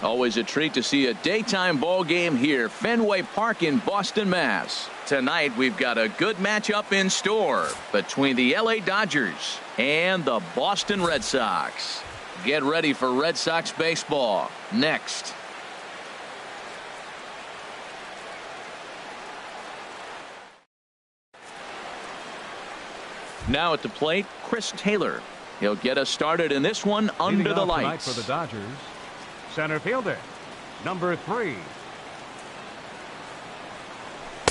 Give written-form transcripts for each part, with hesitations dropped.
Always a treat to see a daytime ball game here, Fenway Park in Boston, Mass. Tonight we've got a good matchup in store between the LA Dodgers and the Boston Red Sox. Get ready for Red Sox baseball next. Now at the plate, Chris Taylor. He'll get us started in this one under the lights. For the Dodgers, center fielder, number 3.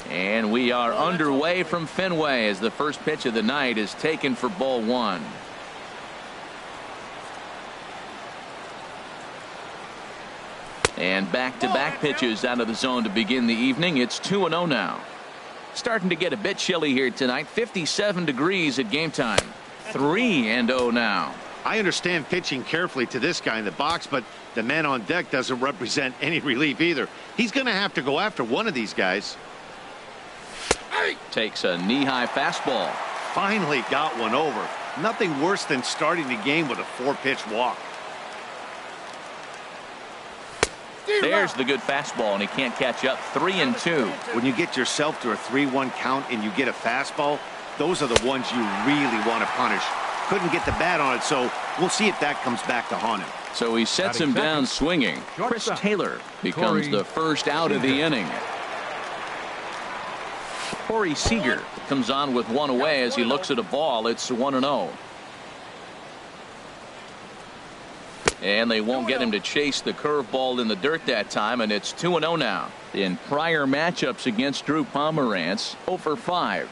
And we are underway from Fenway as the first pitch of the night is taken for ball 1. And back-to-back pitches out of the zone to begin the evening. It's 2-0 now. Starting to get a bit chilly here tonight. 57 degrees at game time. 3-0 now. I understand pitching carefully to this guy in the box, but the man on deck doesn't represent any relief either. He's going to have to go after one of these guys. Takes a knee-high fastball. Finally got one over. Nothing worse than starting the game with a 4-pitch walk. There's the good fastball, and he can't catch up. 3-2. When you get yourself to a 3-1 count and you get a fastball, those are the ones you really want to punish. Couldn't get the bat on it, so we'll see if that comes back to haunt him. So he sets him down swinging. Chris Taylor becomes the first out of the inning. Corey Seager comes on with one away as he looks at a ball. It's 1-0. And they won't get him to chase the curveball in the dirt that time, and it's 2-0 now. In prior matchups against Drew Pomerantz, 0 for 5.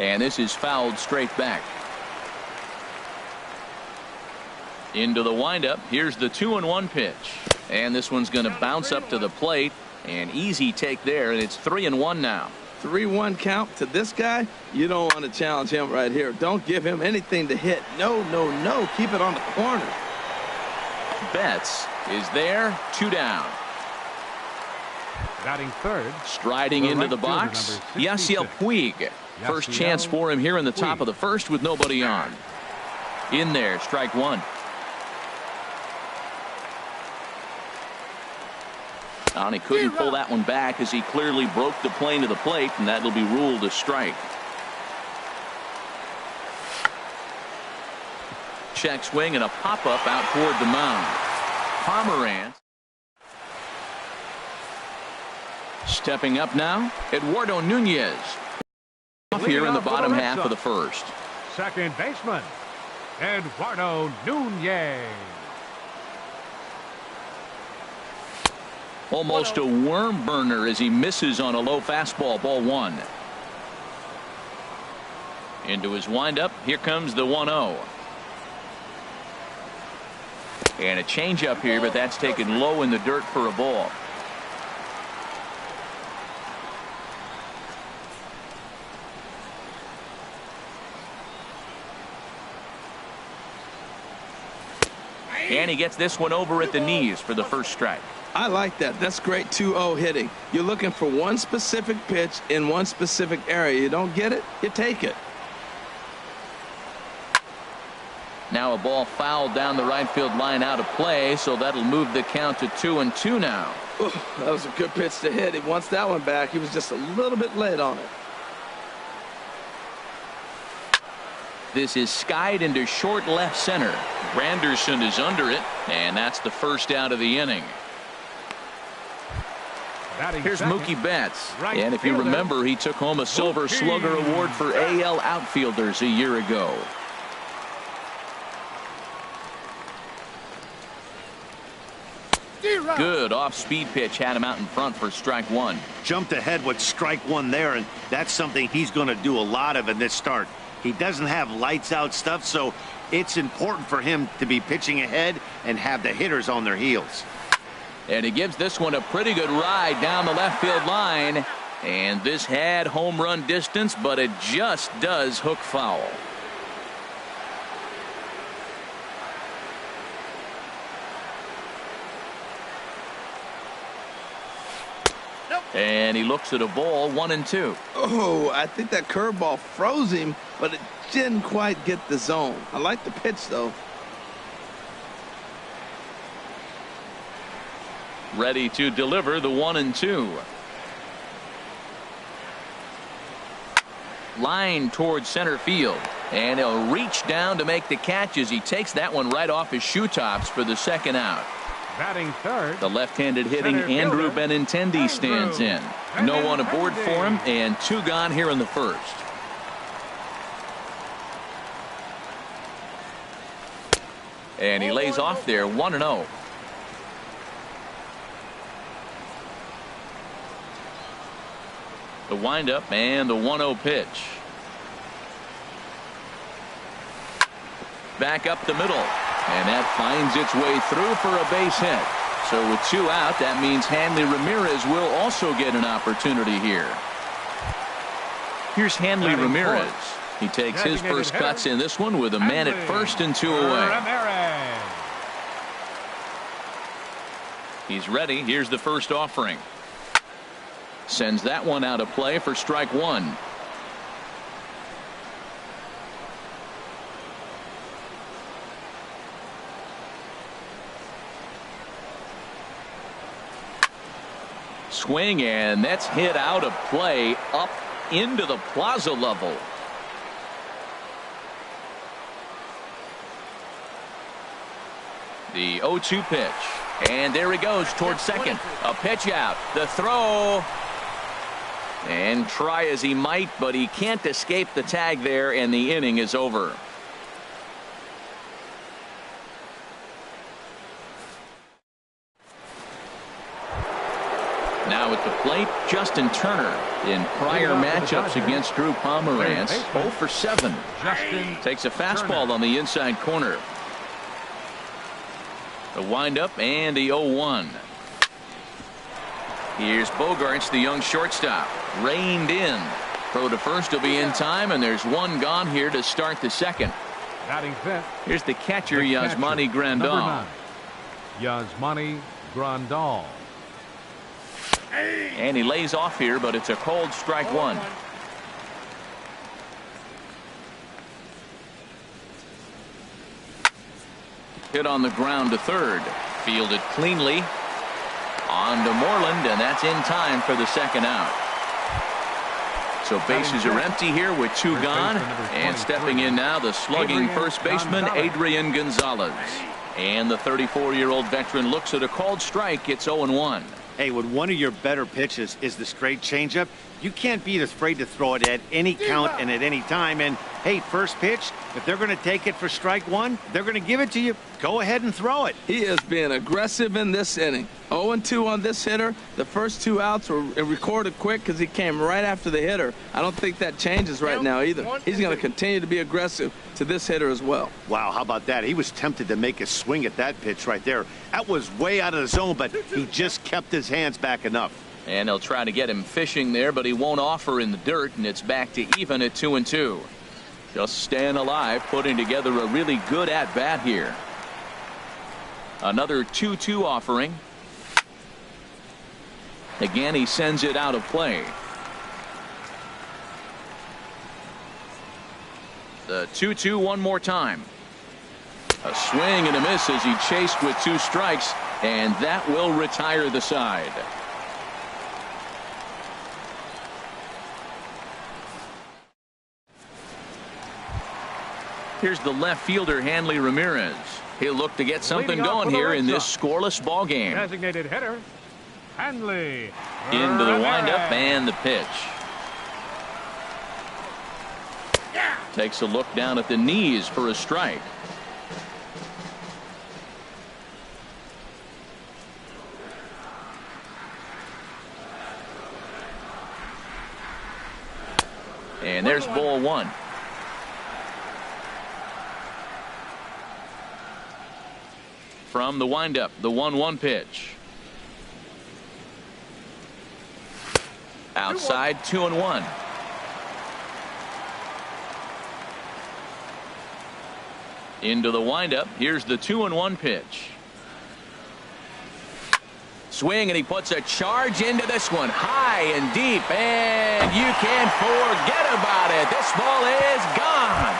And this is fouled straight back. Into the windup. Here's the 2-1 pitch. And this one's going to bounce up to the plate. An easy take there, and it's 3-1 now. 3-1 count to this guy. You don't want to challenge him right here. Don't give him anything to hit. No, no, no. Keep it on the corner. Betts is there. 2 down. Batting third. Striding into the box, Yasiel Puig. First chance for him here in the top of the first with nobody on. In there, strike 1. And he couldn't pull that one back as he clearly broke the plane to the plate, and that'll be ruled a strike. Check swing and a pop-up out toward the mound. Pomerantz. Stepping up now, Eduardo Nunez. Off here in the bottom half of the first. Second baseman, Eduardo Nunez. Almost a worm burner as he misses on a low fastball. Ball 1. Into his windup. Here comes the 1-0. And a changeup here, but that's taken low in the dirt for a ball. And he gets this one over at the knees for the first strike. I like that. That's great 2-0 hitting. You're looking for one specific pitch in one specific area. You don't get it, you take it. Now a ball fouled down the right field line out of play, so that'll move the count to 2-2 now. Ooh, that was a good pitch to hit. He wants that one back. He was just a little bit late on it. This is skied into short left center. Granderson is under it, and that's the first out of the inning. Here's Mookie Betts. And if you remember, he took home a Silver Slugger Award for AL outfielders a year ago. Good off-speed pitch had him out in front for strike 1. Jumped ahead with strike 1 there, and that's something he's going to do a lot of in this start. He doesn't have lights-out stuff, so it's important for him to be pitching ahead and have the hitters on their heels. And he gives this one a pretty good ride down the left field line. And this had home run distance, but it just does hook foul. And he looks at a ball, 1-2. Oh, I think that curveball froze him, but it didn't quite get the zone. I like the pitch, though. ready to deliver the 1-2. Line towards center field, and he'll reach down to make the catch as he takes that one right off his shoe tops for the second out. Batting third, the left-handed hitting Andrew Benintendi stands in. No one aboard for him, and 2 gone here in the first. And he lays off there, 1-0. The windup and the 1-0 pitch. Back up the middle, and that finds its way through for a base hit. So with 2 out, that means Hanley Ramirez will also get an opportunity here. Here's Hanley Ramirez. He takes his first cuts in this one with a man at first and 2 away. He's ready. Here's the first offering. Sends that one out of play for strike 1. Swing, and that's hit out of play up into the plaza level. The 0-2 pitch, and there he goes towards second. A pitch out, the throw, and try as he might, but he can't escape the tag there, and the inning is over. Now at the plate, Justin Turner. In prior matchups against Drew Pomerantz, 0 for 7. Takes a fastball on the inside corner. The windup and the 0-1. Here's Bogarts, the young shortstop. Reined in. Throw to first will be in time, and there's 1 gone here to start the second. Batting fifth. Here's the catcher, Yasmani Grandal. Yasmani Grandal. And he lays off here, but it's a cold strike 1. Hit on the ground to third. Fielded cleanly. On to Moreland, and that's in time for the second out. So bases are empty here with 2 gone. And stepping in now, the slugging first baseman, Adrian Gonzalez. And the 34-year-old veteran looks at a called strike. It's 0-1. Hey, when one of your better pitches is the straight changeup, you can't be afraid to throw it at any count and at any time. And, hey, first pitch, if they're going to take it for strike 1, they're going to give it to you. Go ahead and throw it. He has been aggressive in this inning. 0-2 on this hitter. The first 2 outs were recorded quick because he came right after the hitter. I don't think that changes right now either. He's going to continue to be aggressive to this hitter as well. Wow, how about that? He was tempted to make a swing at that pitch right there. That was way out of the zone, but he just kept his hands back enough. And they'll try to get him fishing there, but he won't offer in the dirt, and it's back to even at 2-2. Just staying alive, putting together a really good at-bat here. Another 2-2 offering. Again, he sends it out of play. The 2-2 one more time. A swing and a miss as he chased with 2 strikes, and that will retire the side. Here's the left fielder, Hanley Ramirez. He'll look to get something going here in this scoreless ball game. Designated hitter, Hanley. Into the windup and the pitch. Takes a look down at the knees for a strike. And there's ball 1. From the windup, the 1-1 pitch. Outside, 2-1. Into the windup. Here's the 2-1 pitch. Swing, and he puts a charge into this one, high and deep, and you can forget about it. This ball is gone.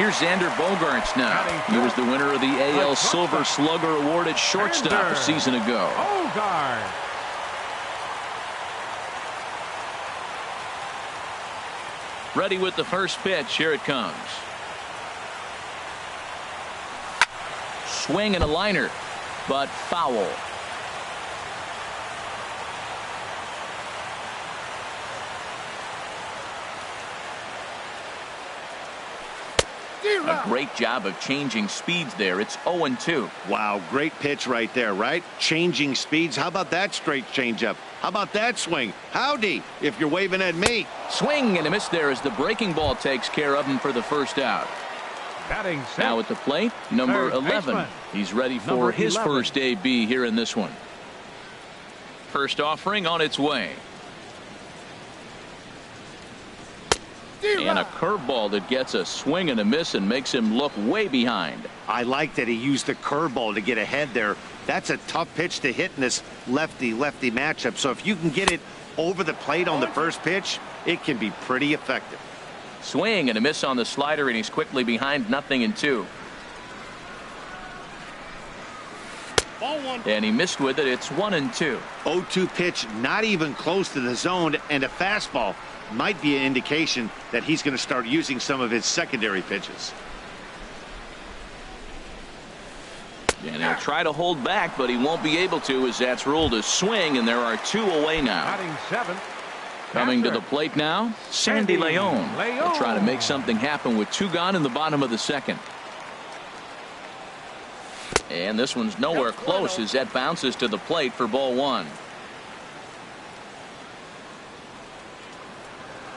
Here's Xander Bogaerts now. He was the winner of the AL Silver Slugger Award at shortstop a season ago. Bogart. Ready with the first pitch. Here it comes. Swing and a liner, but foul. A great job of changing speeds there. It's 0-2. Wow, great pitch right there, right? Changing speeds. How about that straight changeup? How about that swing? Howdy, if you're waving at me. Swing and a miss there as the breaking ball takes care of him for the first out. Batting sixth. Now at the plate, number Third 11. baseman. He's ready for Number his 11. first AB here in this one. First offering on its way. And a curveball that gets a swing and a miss and makes him look way behind. I like that he used the curveball to get ahead there. That's a tough pitch to hit in this lefty-lefty matchup. So if you can get it over the plate on the first pitch, it can be pretty effective. Swing and a miss on the slider, and he's quickly behind 0-2. And he missed with it. It's 1-2. 0-2 pitch, not even close to the zone, and a fastball might be an indication that he's going to start using some of his secondary pitches. And he'll try to hold back, but he won't be able to, as that's ruled a swing, and there are 2 away now. Batting seventh. Coming to the plate now, Sandy Leon. He'll try to make something happen with 2 gone in the bottom of the second. And this one's nowhere close as that bounces to the plate for ball 1.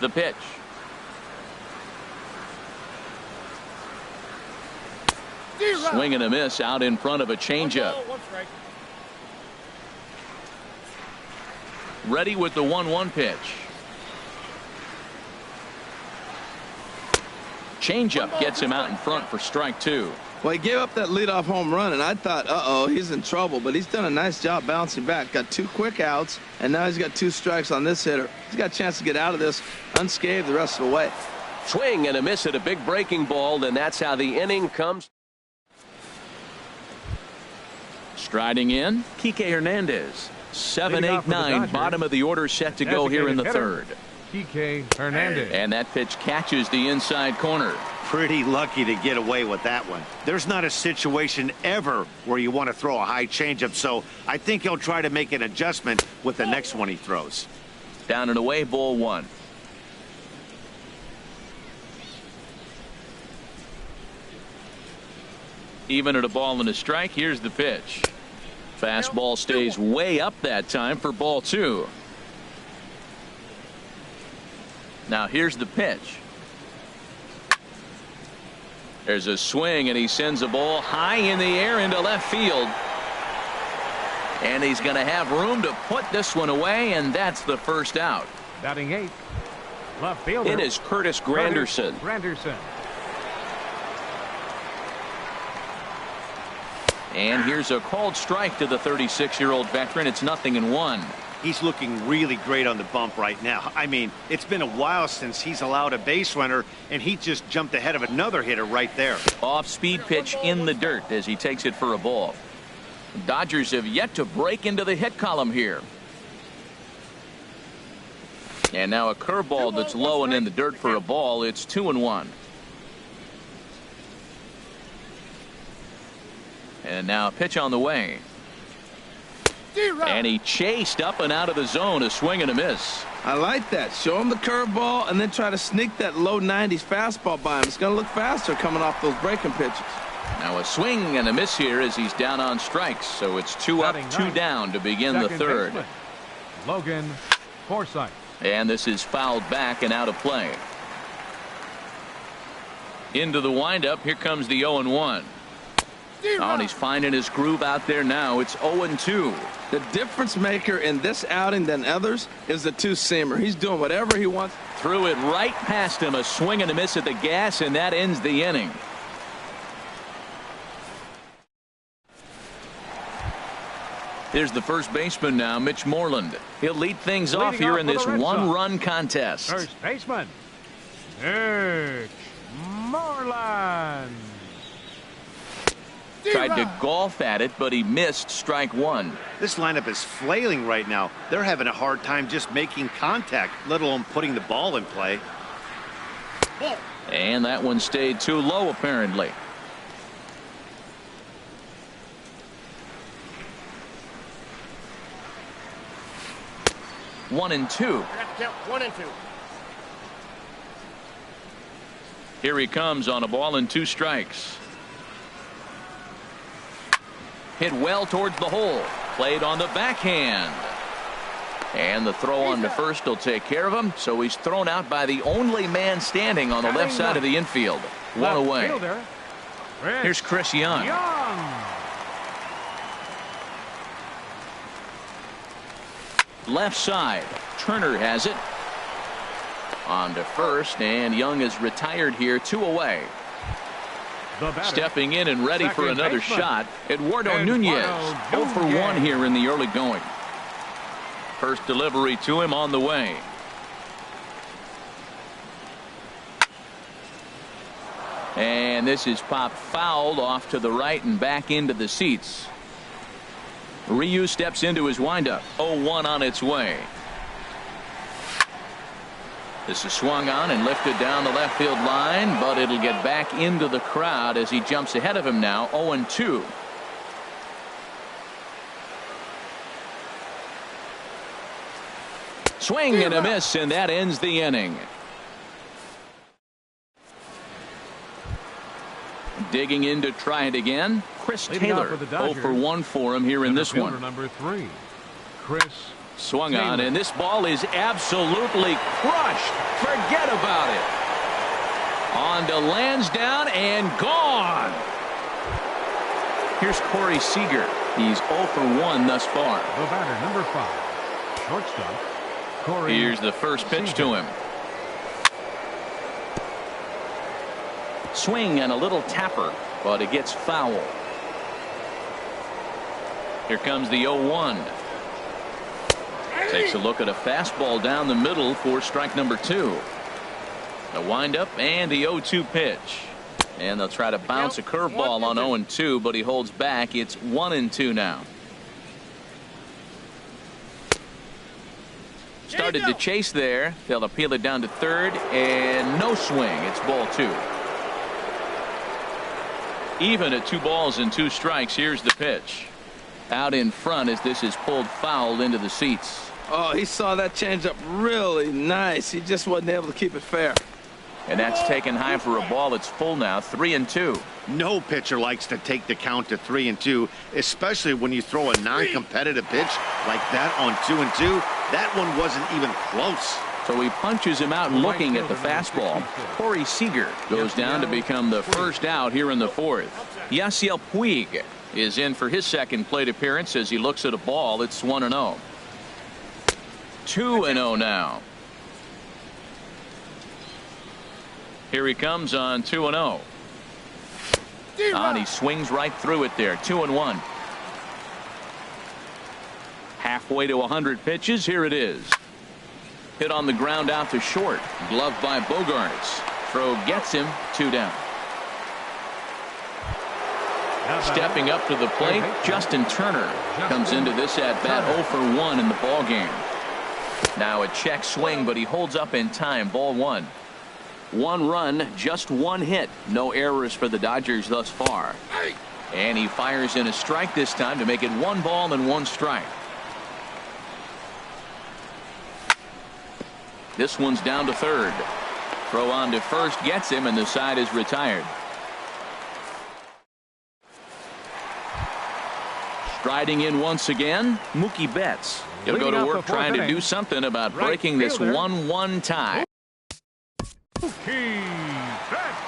The pitch. Swing and a miss out in front of a changeup. Ready with the 1-1 pitch. Changeup gets him out in front for strike 2. Well, he gave up that leadoff home run, and I thought, uh-oh, he's in trouble. But he's done a nice job bouncing back. Got 2 quick outs, and now he's got 2 strikes on this hitter. He's got a chance to get out of this unscathed the rest of the way. Swing and a miss at a big breaking ball, and that's how the inning comes. Striding in, Kike Hernandez. 7, 8, 9, bottom of the order set to go here in the third. Kike Hernandez. And that pitch catches the inside corner. Pretty lucky to get away with that one. There's not a situation ever where you want to throw a high changeup, so I think he'll try to make an adjustment with the next one he throws. Down and away, ball 1. Even at a ball and a strike, here's the pitch. Fastball stays way up that time for ball 2. Now here's the pitch. There's a swing, and he sends a ball high in the air into left field. And he's going to have room to put this one away, and that's the first out. Batting 8th. Left fielder. It is Curtis Granderson. Granderson. And here's a called strike to the 36-year-old veteran. It's 0-1. He's looking really great on the bump right now. I mean, it's been a while since he's allowed a base runner, and he just jumped ahead of another hitter right there. Off-speed pitch in the dirt as he takes it for a ball. Dodgers have yet to break into the hit column here. And now a curveball that's low and in the dirt for a ball. It's 2-1. And now a pitch on the way. And he chased up and out of the zone. A swing and a miss. I like that. Show him the curveball and then try to sneak that low 90s fastball by him. It's going to look faster coming off those breaking pitches. Now a swing and a miss here as he's down on strikes. So it's 2 up, 2 down to begin the third. Baseman, Logan Forsythe. And this is fouled back and out of play. Into the windup. Here comes the 0-1. Oh, and he's finding his groove out there now. It's 0-2. The difference maker in this outing than others is the 2-seamer. He's doing whatever he wants. Threw it right past him. A swing and a miss at the gas, and that ends the inning. Here's the first baseman now, Mitch Moreland. He'll lead things off here in this one-run contest. First baseman, Mitch Moreland. tried to golf at it, but he missed strike one. This lineup is flailing right now. They're having a hard time just making contact, let alone putting the ball in play. And that one stayed too low, apparently. One and two. Count 1 and 2. Here he comes on a ball and 2 strikes. Hit well towards the hole. Played on the backhand. And the throw on to first will take care of him. So he's thrown out by the only man standing on the left side of the infield. One away. Here's Chris Young. Left side. Turner has it. On to first, and Young is retired here, 2 away. Stepping in and ready for another shot, Eduardo Nunez. 0 for 1 here in the early going. First delivery to him on the way. And this is popped fouled off to the right and back into the seats. Ryu steps into his windup. 0-1 on its way. This is swung on and lifted down the left field line, but it'll get back into the crowd as he jumps ahead of him now. 0-2. Swing and a miss, and that ends the inning. Digging in to try it again, Chris Taylor. 0 for 1 for him here in this one. Number 3, Chris Swung Taylor. on, and this ball is absolutely crushed. Forget about it. On to Lansdowne and gone. Here's Corey Seager. He's 0 for 1 thus far. The batter, number 5, shortstop, Corey. Here's the first pitch Seager. to him. Swing and a little tapper, but it gets foul. Here comes the 0-1. Takes a look at a fastball down the middle for strike number 2. A windup and the 0-2 pitch. And they'll try to bounce a curveball on 0-2, but he holds back. It's 1-2 now. Started to chase there. They'll appeal it down to third, and no swing. It's ball 2. Even at 2 balls and 2 strikes. Here's the pitch. Out in front as this is pulled foul into the seats. Oh, he saw that changeup really nice. He just wasn't able to keep it fair. And that's taken high for a ball. It's full now. 3-2. No pitcher likes to take the count to 3-2, especially when you throw a non-competitive pitch like that on 2-2. That one wasn't even close. So he punches him out looking at the fastball. Corey Seager goes down to become the first out here in the 4th. Yasiel Puig is in for his second plate appearance as he looks at a ball. It's 1-0. 2-0 now. Here he comes on 2-0. And he swings right through it there. 2-1. Halfway to 100 pitches. Here it is. Hit on the ground out to short. Gloved by Bogarts. Throw gets him. 2 down. Stepping up to the plate, Justin Turner comes into this at bat 0 for 1 in the ball game. Now a check swing, but he holds up in time. Ball 1. 1 run, just 1 hit. No errors for the Dodgers thus far. And he fires in a strike this time to make it 1 ball and 1 strike. This one's down to third. Throw on to first gets him, and the side is retired. Striding in once again, Mookie Betts. He'll go to work trying to do something about breaking this 1-1 tie. Mookie Betts.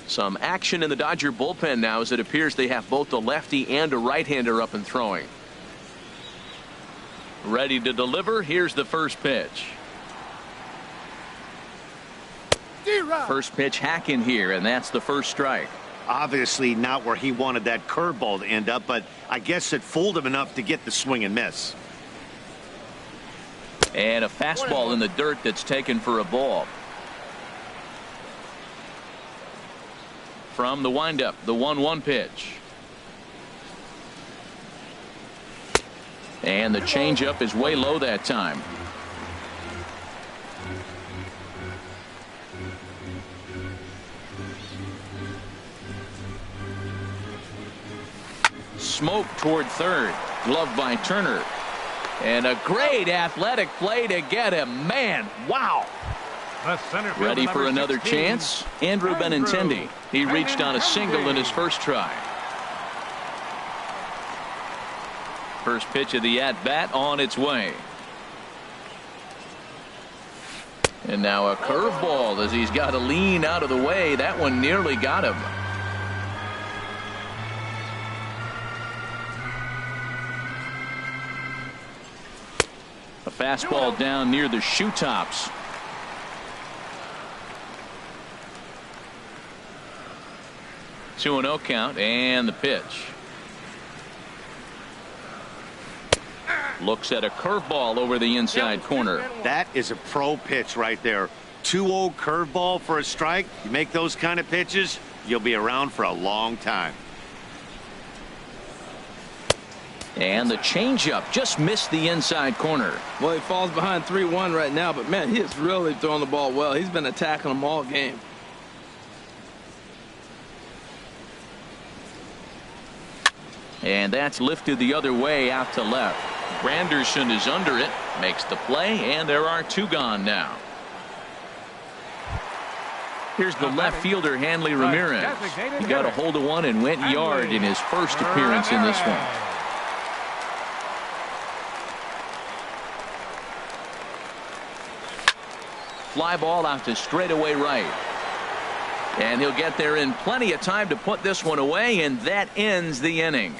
Some action in the Dodger bullpen now as it appears they have both a lefty and a right-hander up and throwing. Ready to deliver. Here's the first pitch. First pitch hacking here, and that's the first strike. Obviously not where he wanted that curveball to end up, but I guess it fooled him enough to get the swing and miss. And a fastball in the dirt that's taken for a ball. From the windup, the 1-1 pitch. And the changeup is way low that time. Smoke toward third. Glove by Turner. And a great athletic play to get him. Man, wow. Ready for another chance? Andrew Benintendi. He reached on a single in his first try. First pitch of the at-bat on its way. And now a curveball as he's got to lean out of the way. That one nearly got him. A fastball down near the shoe tops. Two 2-0 count and the pitch. Looks at a curveball over the inside corner. That is a pro pitch right there. 2-0 curveball for a strike. You make those kind of pitches, you'll be around for a long time. And the changeup just missed the inside corner. Well, he falls behind 3-1 right now, but man, he is really throwing the ball well. He's been attacking them all game. And that's lifted the other way out to left. Granderson is under it, makes the play, and there are two gone now. Here's the left fielder, Hanley Ramirez. He got a hold of one and went yard in his first appearance in this one. Fly ball out to straightaway right. And he'll get there in plenty of time to put this one away, and that ends the inning.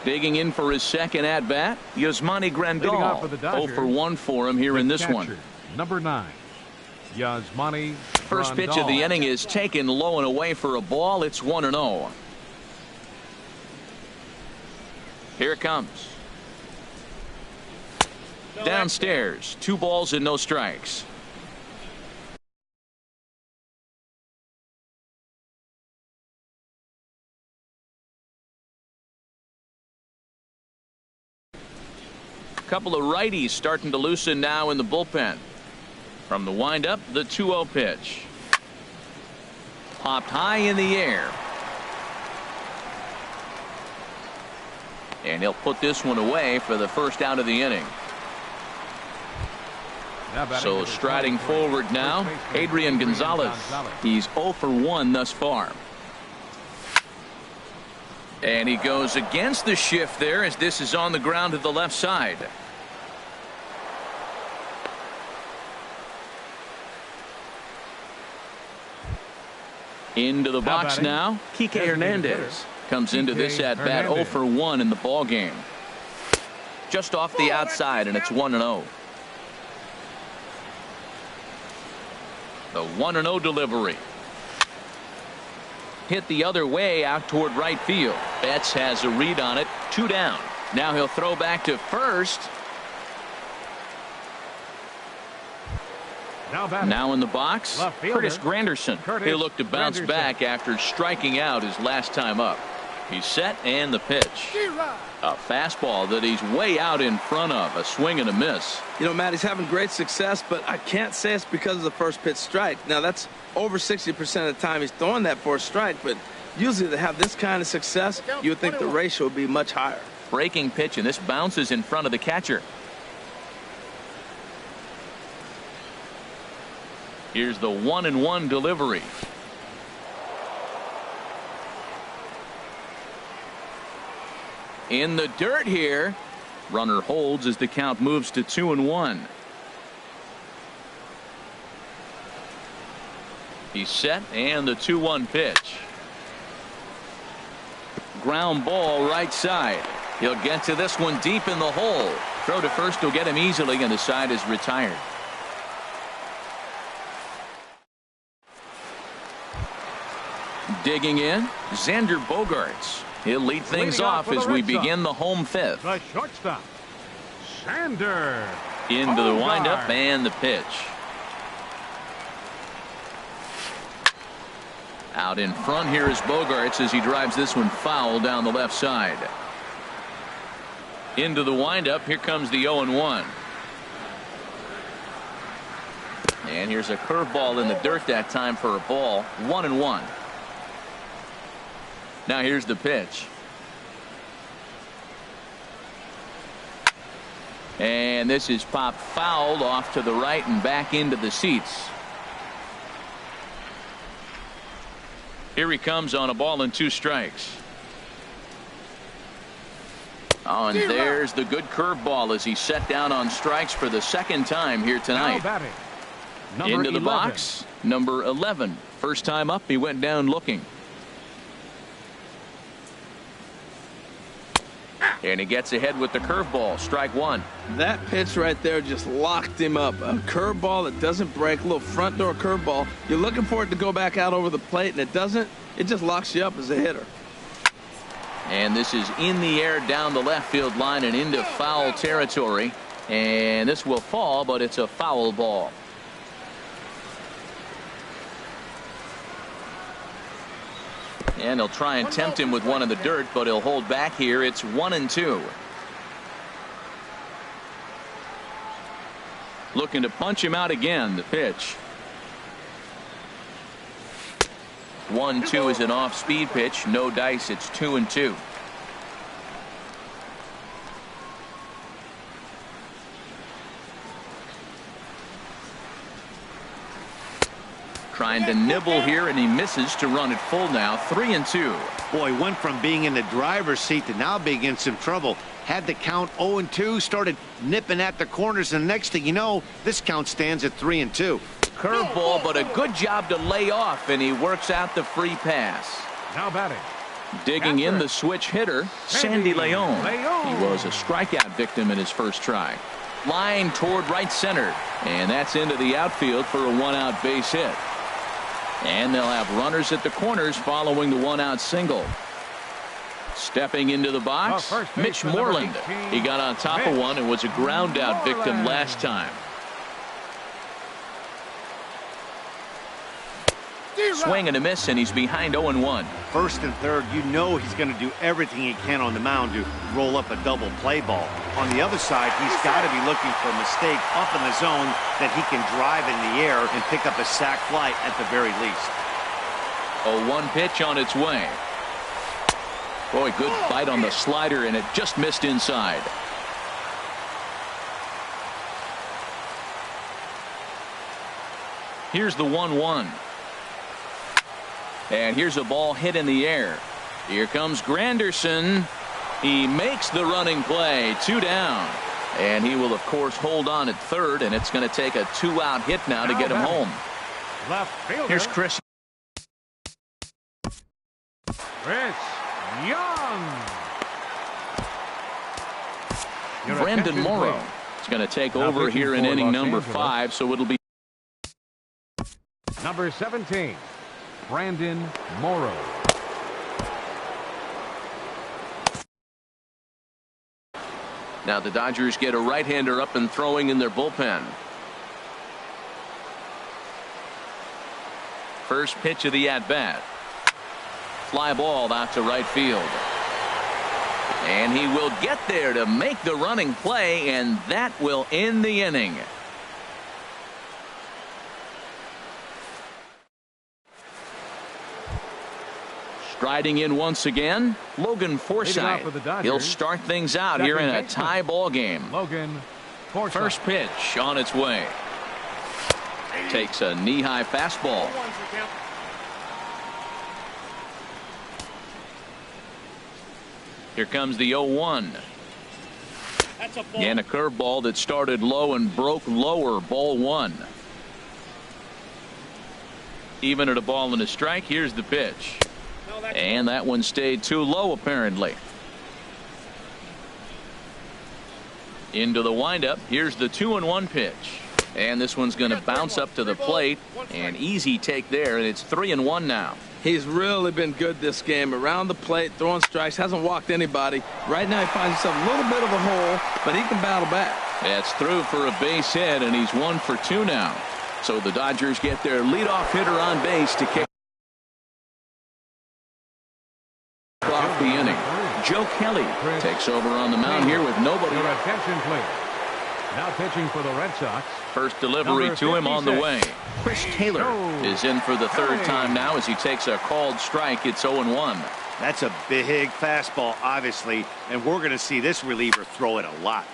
Digging in for his second at-bat, Yasmani Grandal. 0 for 1 for him here in this one. Number 9, Yasmani Grandal. First pitch of the inning is taken low and away for a ball. It's 1-0. Here it comes. Downstairs, 2 balls and no strikes. Couple of righties starting to loosen now in the bullpen. From the windup, the 2-0 pitch. Popped high in the air. And he'll put this one away for the first out of the inning. So striding forward now, Adrian Gonzalez. He's 0 for 1 thus far. And he goes against the shift there as this is on the ground to the left side. Into the box now, Kike Hernandez comes into this at bat 0 for 1 in the ball game. Just off the outside, and it's 1-0. The 1-0 delivery. Hit the other way out toward right field. Betts has a read on it. 2 down. Now he'll throw back to first. Now in the box, Curtis Granderson. He'll look to bounce back after striking out his last time up. He's set and the pitch. A fastball that he's way out in front of. A swing and a miss. You know, Matt, he's having great success, but I can't say it's because of the first pitch strike. Now, that's over 60% of the time he's throwing that for a strike, but usually to have this kind of success, you would think the ratio would be much higher. Breaking pitch, and this bounces in front of the catcher. Here's the 1-1 delivery. In the dirt here. Runner holds as the count moves to 2-1. He's set and the 2-1 pitch. Ground ball right side. He'll get to this one deep in the hole. Throw to first will get him easily, and the side is retired. Digging in, Xander Bogaerts. He'll lead things off as we begin the home fifth. The shortstop, Xander. Into the windup and the pitch. Out in front here is Bogaerts as he drives this one foul down the left side. Into the windup. Here comes the 0-1. And here's a curveball in the dirt that time for a ball. 1-1. Now here's the pitch. And this is popped foul off to the right and back into the seats. Here he comes on a ball and 2 strikes. Oh, and there's the good curveball as he's set down on strikes for the second time here tonight. Into the box, number 11. First time up, he went down looking. And he gets ahead with the curveball. Strike 1. That pitch right there just locked him up. A curveball that doesn't break, a little front door curveball. You're looking for it to go back out over the plate, and it doesn't. It just locks you up as a hitter. And this is in the air down the left field line and into foul territory. And this will fall, but it's a foul ball. And he'll try and tempt him with one in the dirt, but he'll hold back here. It's 1-2. Looking to punch him out again. The pitch. 1-2 is an off-speed pitch. No dice. It's 2-2. Trying to nibble here, and he misses to run it full now. 3-2. Boy, went from being in the driver's seat to now being in some trouble. Had the count 0-2, started nipping at the corners, and next thing you know, this count stands at 3-2. Curveball, but a good job to lay off, and he works out the free pass. Now batting. Digging in the switch hitter, Sandy Leon. He was a strikeout victim in his first try. Line toward right center, and that's into the outfield for a 1-out base hit. And they'll have runners at the corners following the 1-out single. Stepping into the box, Mitch Moreland. He got on top of one and was a ground out victim last time. Swing and a miss, and he's behind 0-1. First and third, you know he's going to do everything he can on the mound to roll up a double play ball. On the other side, he's got to be looking for a mistake up in the zone that he can drive in the air and pick up a sac fly at the very least. 0-1 pitch on its way. Boy, good bite on the slider, and it just missed inside. Here's the 1-1. And here's a ball hit in the air. Here comes Granderson. He makes the running play. 2 down. And he will, of course, hold on at third, and it's going to take a 2-out hit now to get him home. Left fielder. Here's Chris Young. Brandon Morrow is going to take over here in inning number 5, so it'll be number 17, Brandon Morrow. Now the Dodgers get a right-hander up and throwing in their bullpen. First pitch of the at-bat. Fly ball out to right field. And he will get there to make the running play, and that will end the inning. Striding in once again, Logan Forsythe. He'll start things out here in a tie ball game. Logan Forsythe. First pitch on its way. Takes a knee-high fastball. Here comes the 0-1. And a curveball that started low and broke lower. Ball 1. Even at a ball and a strike. Here's the pitch. And that one stayed too low, apparently. Into the windup. Here's the 2-1 pitch. And this one's going to bounce up to the plate. An easy take there, and it's 3-1 now. He's really been good this game. Around the plate, throwing strikes, hasn't walked anybody. Right now he finds himself a little bit of a hole, but he can battle back. That's through for a base hit, and he's 1 for 2 now. So the Dodgers get their leadoff hitter on base to kick off the inning. Joe Kelly takes over on the mound here with nobody. Your attention, please. Now pitching for the Red Sox. First delivery to him on the way. Chris Taylor is in for the third time now as he takes a called strike. It's 0-1. That's a big fastball, obviously, and we're going to see this reliever throw it a lot.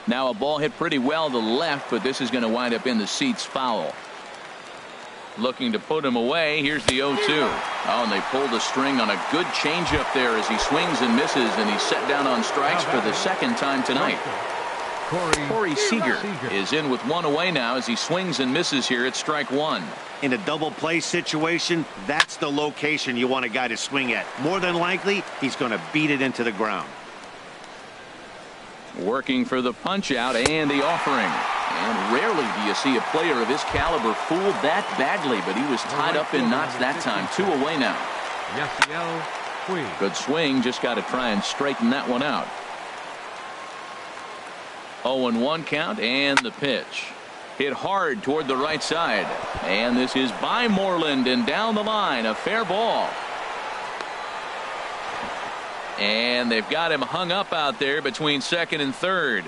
Now a ball hit pretty well to the left, but this is going to wind up in the seats foul. Looking to put him away. Here's the 0-2. Oh, and they pulled the string on a good changeup there as he swings and misses, and he's set down on strikes for the second time tonight. Corey Seager is in with 1 away now as he swings and misses here at strike 1. In a double play situation, that's the location you want a guy to swing at. More than likely, he's going to beat it into the ground. Working for the punch out and the offering. And rarely do you see a player of his caliber fooled that badly, but he was tied up in knots that time. 2 away now. Good swing, just got to try and straighten that one out. 0-1 count, and the pitch. Hit hard toward the right side. And this is by Moreland and down the line. A fair ball. And they've got him hung up out there between second and third.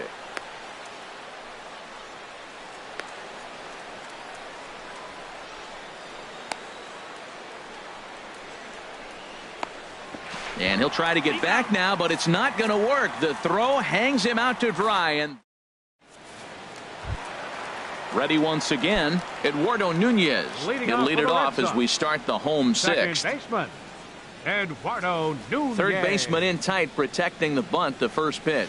And he'll try to get back now, but it's not going to work. The throw hangs him out to dry. And ready once again, Eduardo Nunez. He'll lead it off as we start the home sixth. Second baseman, Eduardo Nunez. Third baseman in tight, protecting the bunt, the first pitch.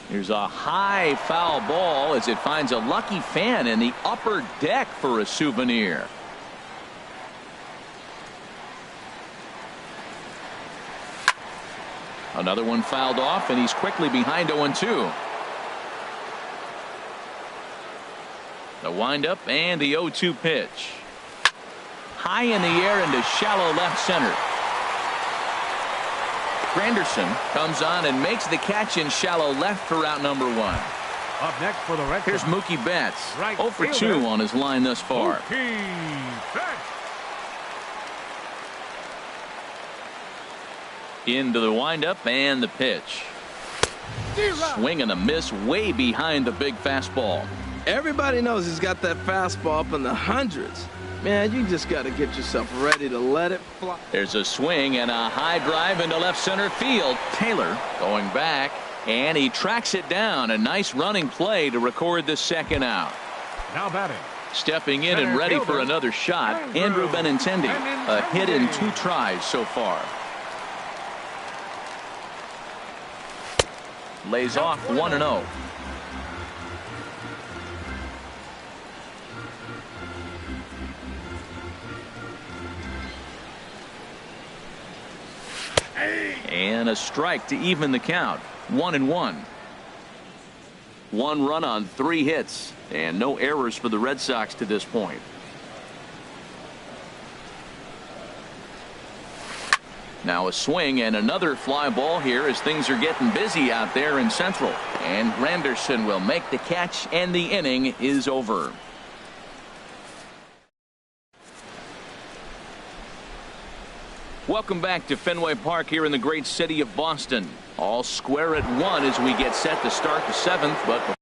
Here's a high foul ball as it finds a lucky fan in the upper deck for a souvenir. Another one fouled off, and he's quickly behind 0-2. The windup and the 0-2 pitch. High in the air into shallow left center. Granderson comes on and makes the catch in shallow left for out number 1. Up next for the Red Sox. Here's Mookie Betts. Right 0 for 2 on his line thus far. Mookie Betts. Into the windup and the pitch. Swing and a miss way behind the big fastball. Everybody knows he's got that fastball up in the hundreds. Man, you just got to get yourself ready to let it fly. There's a swing and a high drive into left center field. Taylor going back, and he tracks it down. A nice running play to record the second out. Now batting. Stepping in and ready for another shot, Andrew Benintendi. A hit in 2 tries so far. Lays off 1-0. And a strike to even the count. 1-1. 1 run on 3 hits and no errors for the Red Sox to this point. Now a swing and another fly ball here as things are getting busy out there in Central. And Granderson will make the catch, and the inning is over. Welcome back to Fenway Park here in the great city of Boston. All square at 1 as we get set to start the 7th. But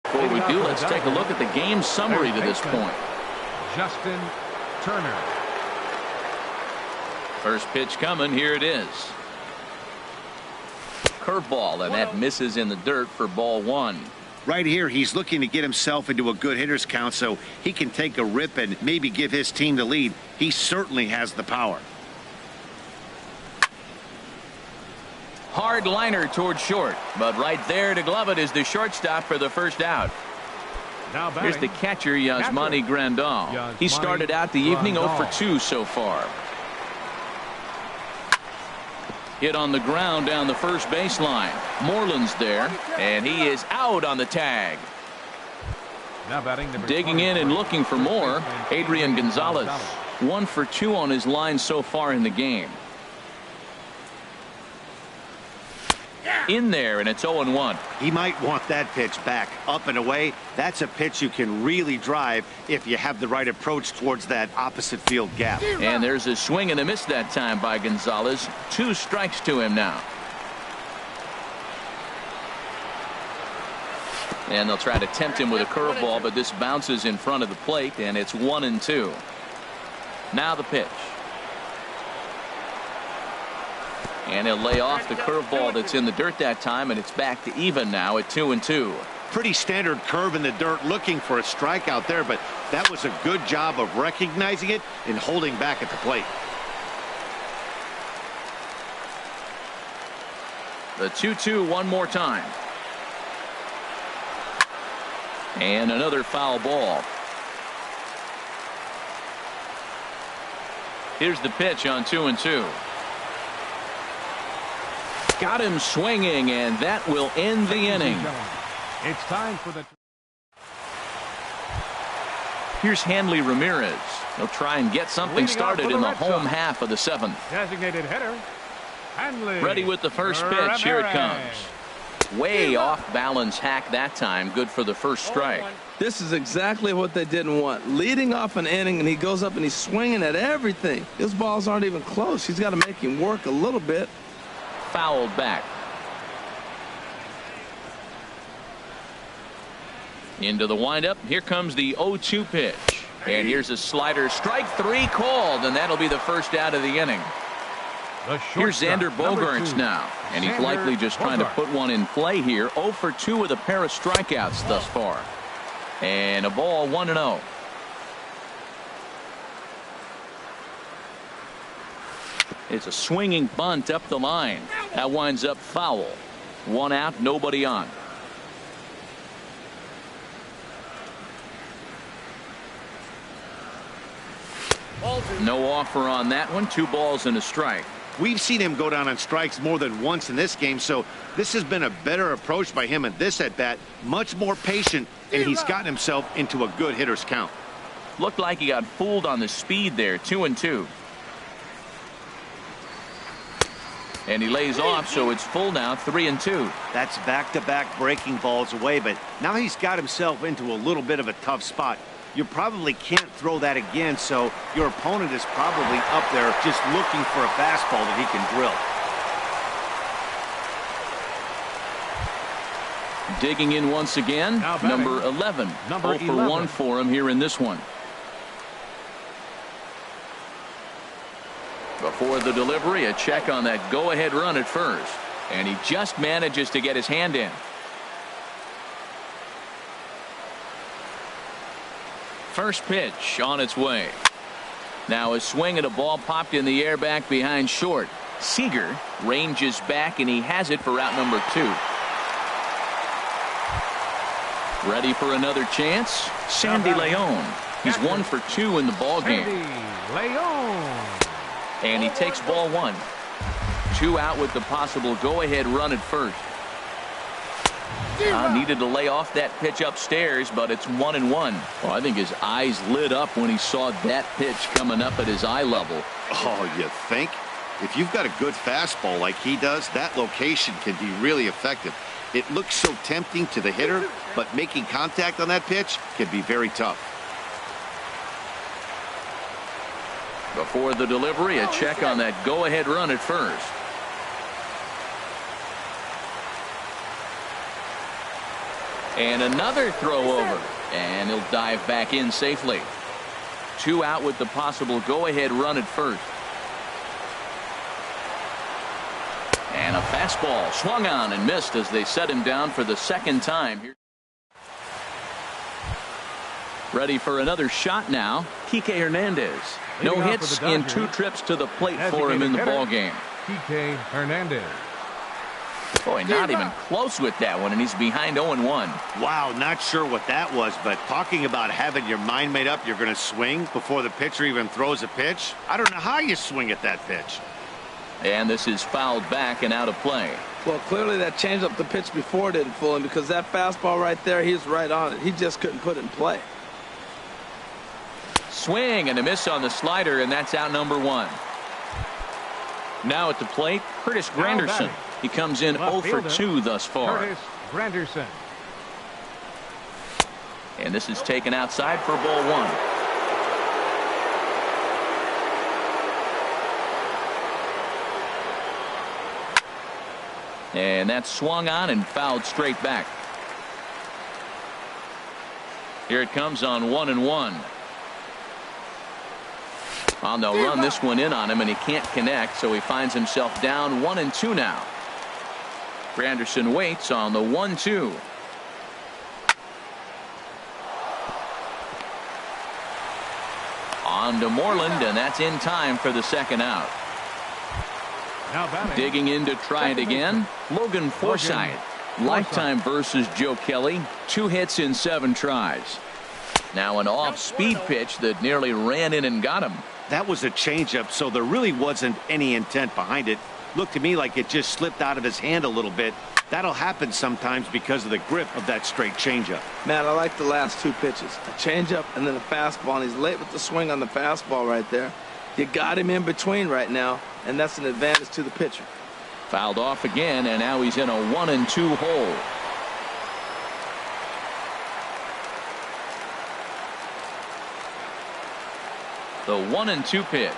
before we do, let's take a look at the game summary to this point. Justin Turner. First pitch coming. Here it is. Curveball, and that misses in the dirt for ball 1. Right here, he's looking to get himself into a good hitter's count so he can take a rip and maybe give his team the lead. He certainly has the power. Hard liner toward short, but right there to glove it is the shortstop for the first out. Now here's the catcher, Yasmani Grandal. He started out the evening 0 for 2 so far. Hit on the ground down the first baseline. Moreland's there, and he is out on the tag. Now batting number Digging 20. in and looking for more, Adrian Gonzalez. 1 for 2 on his line so far in the game. In there, and it's 0-1. He might want that pitch back, up and away. That's a pitch you can really drive if you have the right approach towards that opposite field gap. And there's a swing and a miss that time by Gonzalez. 2 strikes to him now. And they'll try to tempt him with a curveball, but this bounces in front of the plate, and it's 1-2. Now the pitch. And he'll lay off the curveball that's in the dirt that time, and it's back to even now at 2-2. Pretty standard curve in the dirt, looking for a strikeout there, but that was a good job of recognizing it and holding back at the plate. The 2-2 one more time. And another foul ball. Here's the pitch on 2-2. Got him swinging, and that will end the inning. It's time for the... Here's Hanley Ramirez. He'll try and get something started in the home half of the 7th. Designated hitter, Hanley. Ready with the first pitch. Here it comes. Way off balance hack that time. Good for the first strike. This is exactly what they didn't want. Leading off an inning, and he goes up and he's swinging at everything. His balls aren't even close. He's got to make him work a little bit. Fouled back. Into the windup. Here comes the 0-2 pitch. And here's a slider. Strike 3 called, and that'll be the first out of the inning. Here's Xander Bogaerts now, and he's likely just trying to put one in play here. 0 for 2 with a pair of strikeouts thus far. And a ball, 1-0. It's a swinging bunt up the line. That winds up foul. 1 out, nobody on. No offer on that one. 2 balls and a strike. We've seen him go down on strikes more than once in this game, so this has been a better approach by him at this at-bat. Much more patient, and he's gotten himself into a good hitter's count. Looked like he got fooled on the speed there. 2-2. And he lays off, so it's full now. 3-2. That's back-to-back breaking balls away, but now he's got himself into a little bit of a tough spot. You probably can't throw that again, so your opponent is probably up there just looking for a fastball that he can drill. Digging in once again, number 11. 0 for 1 for him here in this one. Before the delivery, a check on that go-ahead run at first. And he just manages to get his hand in. First pitch on its way. Now a swing at a ball popped in the air back behind short. Seager ranges back, and he has it for out number 2. Ready for another chance. Sandy Leon. He's 1 for 2 in the ball game. And he takes ball 1. 2 out with the possible go-ahead run at first. Needed to lay off that pitch upstairs, but it's 1-1. Well, I think his eyes lit up when he saw that pitch coming up at his eye level. Oh, you think? If you've got a good fastball like he does, that location can be really effective. It looks so tempting to the hitter, but making contact on that pitch can be very tough. Before the delivery, a check on that go-ahead run at first. And another throw over, and he'll dive back in safely. 2 out with the possible go-ahead run at first. And a fastball swung on and missed as they set him down for the second time. Ready for another shot now. Kike Hernandez. No hits in 2 trips to the plate for him in the ball game. Kike Hernandez. Boy, not even close with that one, and he's behind 0-1. Wow, not sure what that was, but talking about having your mind made up you're going to swing before the pitcher even throws a pitch. I don't know how you swing at that pitch. And this is fouled back and out of play. Well, clearly that changeup the pitch before didn't fool him, because that fastball right there, he's right on it. He just couldn't put it in play. Swing and a miss on the slider, and that's out number 1. Now at the plate, Curtis Granderson. He comes in 0 for 2 thus far. Curtis Granderson. And this is taken outside for ball 1. And that's swung on and fouled straight back. Here it comes on 1-1. On they'll run this one in on him, and he can't connect, so he finds himself down 1-2 now. Granderson waits on the 1-2. On to Moreland, and that's in time for the second out. Now batting. Digging in to try it again, Logan Forsythe. Lifetime versus Joe Kelly. 2 hits in 7 tries. Now an off-speed pitch that nearly ran in and got him. That was a changeup, so there really wasn't any intent behind it. Looked to me like it just slipped out of his hand a little bit. That'll happen sometimes because of the grip of that straight changeup. Man, I like the last 2 pitches. A changeup and then a fastball, and he's late with the swing on the fastball right there. You got him in between right now, and that's an advantage to the pitcher. Fouled off again, and now he's in a 1-2 hole. The 1-2 pitch.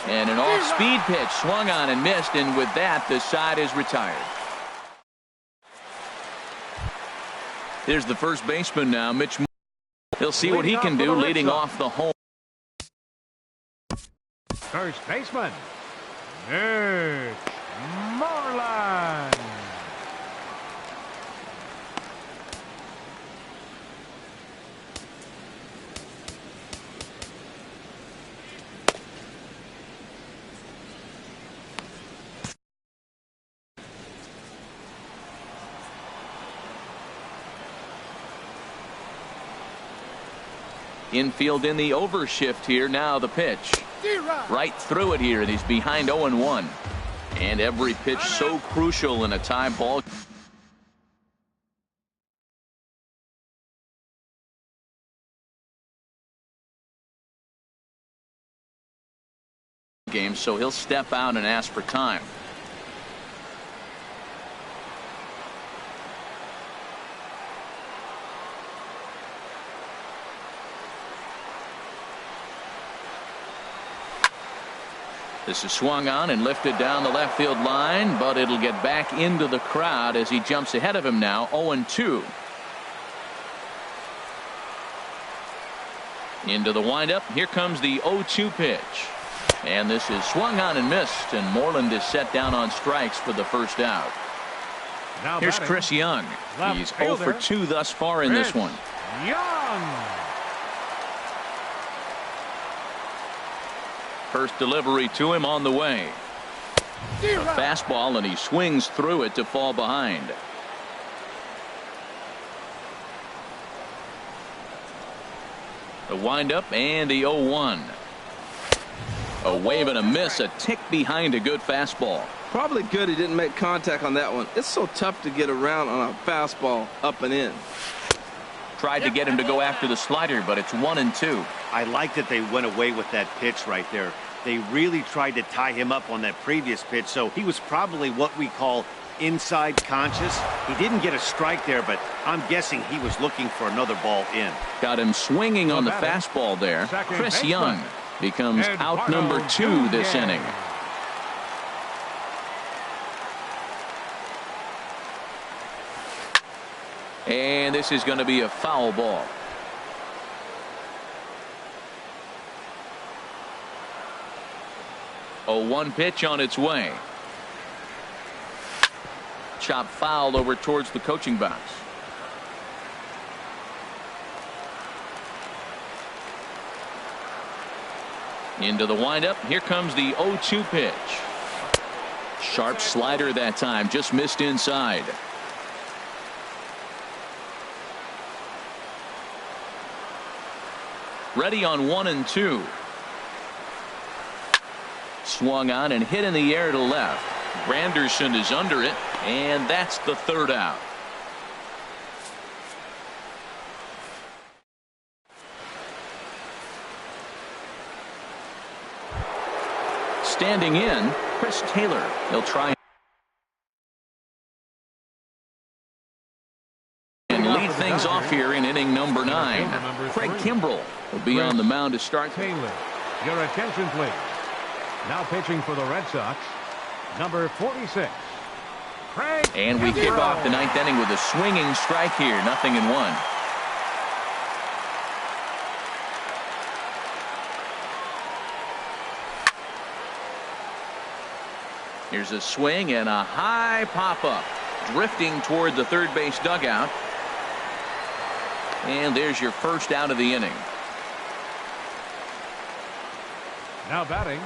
And an off-speed pitch swung on and missed, and with that, the side is retired. Here's the first baseman now, Mitch. He'll see what he can do leading off the home. First baseman, Mitch Moreland. Infield in the overshift here. Now the pitch. Right through it here, and he's behind 0-1. And every pitch so crucial in a tie ball game, so he'll step out and ask for time. This is swung on and lifted down the left field line, but it'll get back into the crowd as he jumps ahead of him now. 0-2. Into the windup. Here comes the 0-2 pitch. And this is swung on and missed, and Moreland is set down on strikes for the first out. Now Here's batting, Chris Young. He's 0 for 2 thus far in this one. Young. First delivery to him on the way. A fastball, and he swings through it to fall behind. The windup and the 0-1. A wave and a miss, a tick behind a good fastball. Probably good he didn't make contact on that one. It's so tough to get around on a fastball up and in. Tried to get him to go after the slider, but it's 1-2. I like that they went away with that pitch right there. They really tried to tie him up on that previous pitch, so he was probably what we call inside conscious. He didn't get a strike there, but I'm guessing he was looking for another ball in. Got him swinging on the fastball there. Chris Young becomes out number 2 this inning. And this is going to be a foul ball. A 1 pitch on its way. Chop fouled over towards the coaching box. Into the windup. Here comes the 0-2 pitch. Sharp slider that time, just missed inside. Ready on 1-2. Swung on and hit in the air to left. Granderson is under it, and that's the third out. Standing in, Chris Taylor. He'll try and lead things off here in inning number 9. Craig Kimbrell will be on the mound to start. Taylor, your attention, please. Now pitching for the Red Sox, number 46. Craig And we kick off the 9th inning with a swinging strike here. 0-1. Here's a swing and a high pop-up. Drifting toward the third base dugout. And there's your first out of the inning. Now batting.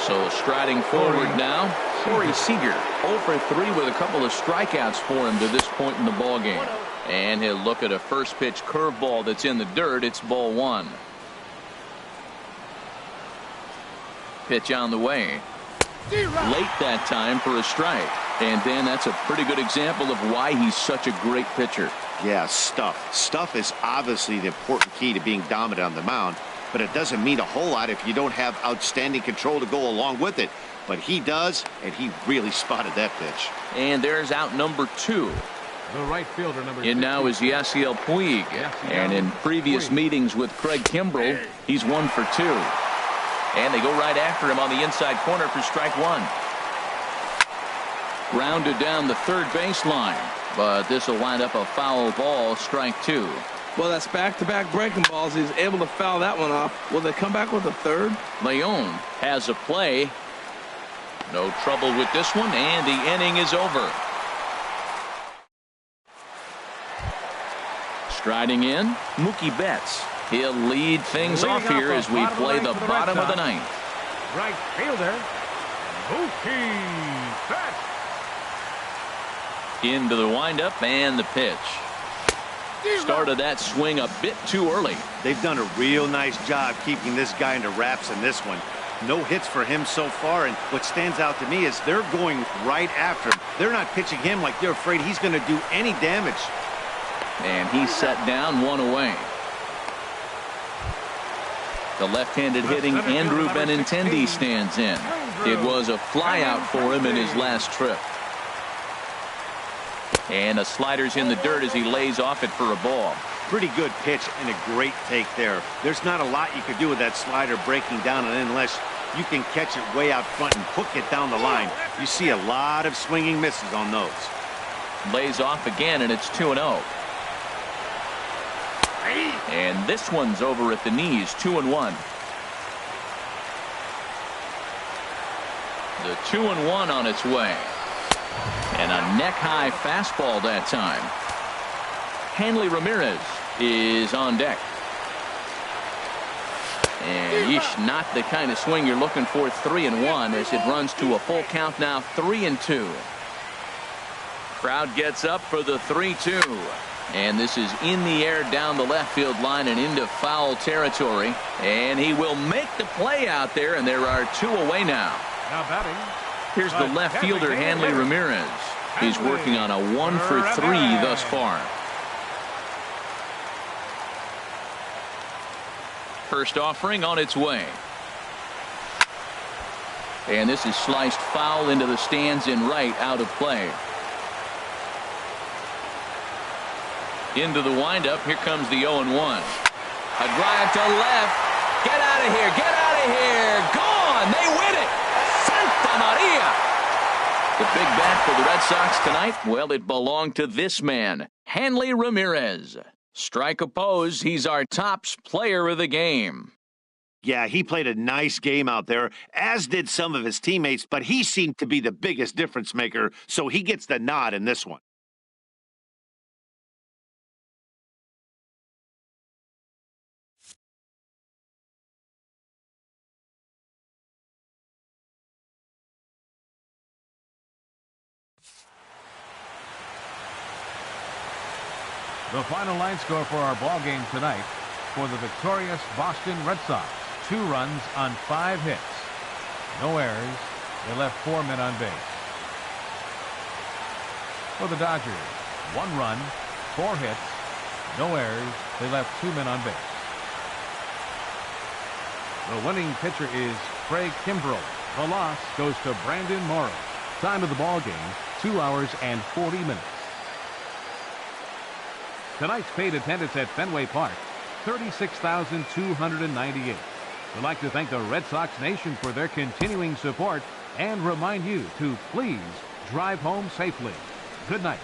So striding forward now, Corey Seager. 0 for 3 with a couple of strikeouts for him to this point in the ballgame. And he'll look at a first pitch curveball that's in the dirt. It's ball 1. Pitch on the way. Late that time for a strike. And Dan, that's a pretty good example of why he's such a great pitcher. Yeah, stuff. Stuff is obviously the important key to being dominant on the mound, but it doesn't mean a whole lot if you don't have outstanding control to go along with it. But he does, and he really spotted that pitch. And there's out number 2. The right fielder, number 2. And now is Yasiel Puig. And in previous meetings with Craig Kimbrell, he's 1 for 2. And they go right after him on the inside corner for strike 1. Grounded down the third baseline, but this will wind up a foul ball, strike 2. Well, that's back-to-back breaking balls. He's able to foul that one off. Will they come back with a third? Leon has a play. No trouble with this one, and the inning is over. Striding in, Mookie Betts. He'll lead things off here as we play the bottom of the 9th. Right fielder, Mookie Betts. Into the windup and the pitch. Started that swing a bit too early. They've done a real nice job keeping this guy into wraps in this one. No hits for him so far, and what stands out to me is they're going right after him. They're not pitching him like they're afraid he's going to do any damage. And he's set down, 1 away. The left-handed hitting Andrew Benintendi stands in. It was a flyout for him in his last trip. And a slider's in the dirt as he lays off it for a ball. Pretty good pitch and a great take there. There's not a lot you could do with that slider breaking down, and unless you can catch it way out front and hook it down the line, you see a lot of swinging misses on those. Lays off again, and it's 2-0. And this one's over at the knees, 2-1. The 2-1 on its way. And a neck-high fastball that time. Hanley Ramirez is on deck. And not the kind of swing you're looking for. 3-1 as it runs to a full count now, 3-2. Crowd gets up for the 3-2. And this is in the air down the left field line and into foul territory. And he will make the play out there, and there are 2 away now. Now batting. Here's the left fielder, Hanley Ramirez. He's working on a 1 for 3 thus far. First offering on its way. And this is sliced foul into the stands in right, out of play. Into the windup. Here comes the 0-1. A drive to left. Get out of here. Get out of here. Gone. They win it. Santa Maria. The big bat for the Red Sox tonight, well, it belonged to this man, Hanley Ramirez. Strike opposed. He's our tops player of the game. Yeah, he played a nice game out there, as did some of his teammates, but he seemed to be the biggest difference maker, so he gets the nod in this one. The final line score for our ball game tonight for the victorious Boston Red Sox. 2 runs on 5 hits. No errors. They left 4 men on base. For the Dodgers, 1 run, 4 hits, no errors. They left 2 men on base. The winning pitcher is Craig Kimbrell. The loss goes to Brandon Morrow. Time of the ball game, 2 hours and 40 minutes. Tonight's paid attendance at Fenway Park, 36,298. We'd like to thank the Red Sox Nation for their continuing support and remind you to please drive home safely. Good night.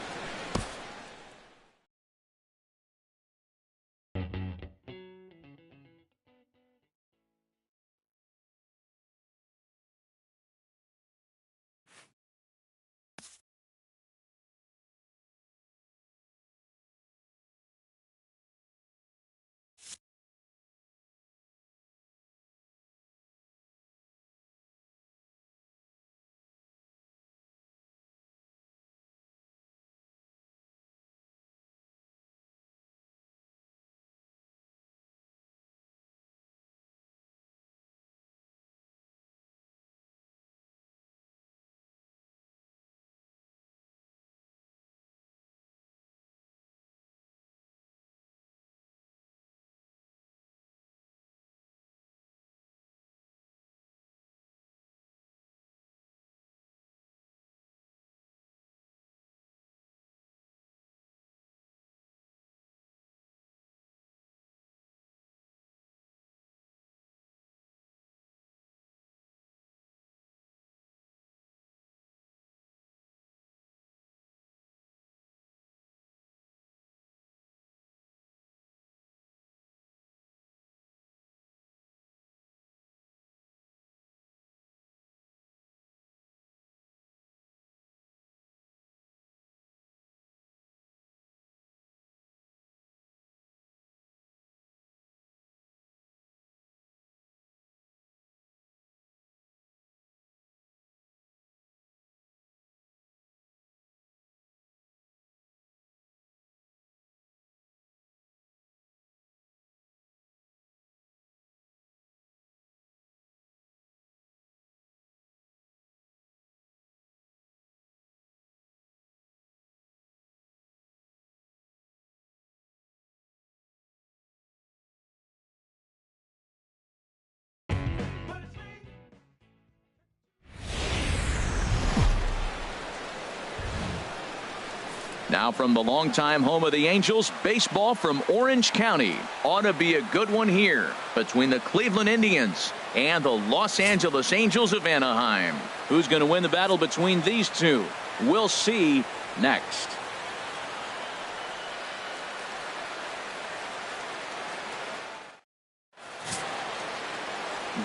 Now from the longtime home of the Angels, baseball from Orange County. Ought to be a good one here between the Cleveland Indians and the Los Angeles Angels of Anaheim. Who's going to win the battle between these two? We'll see next.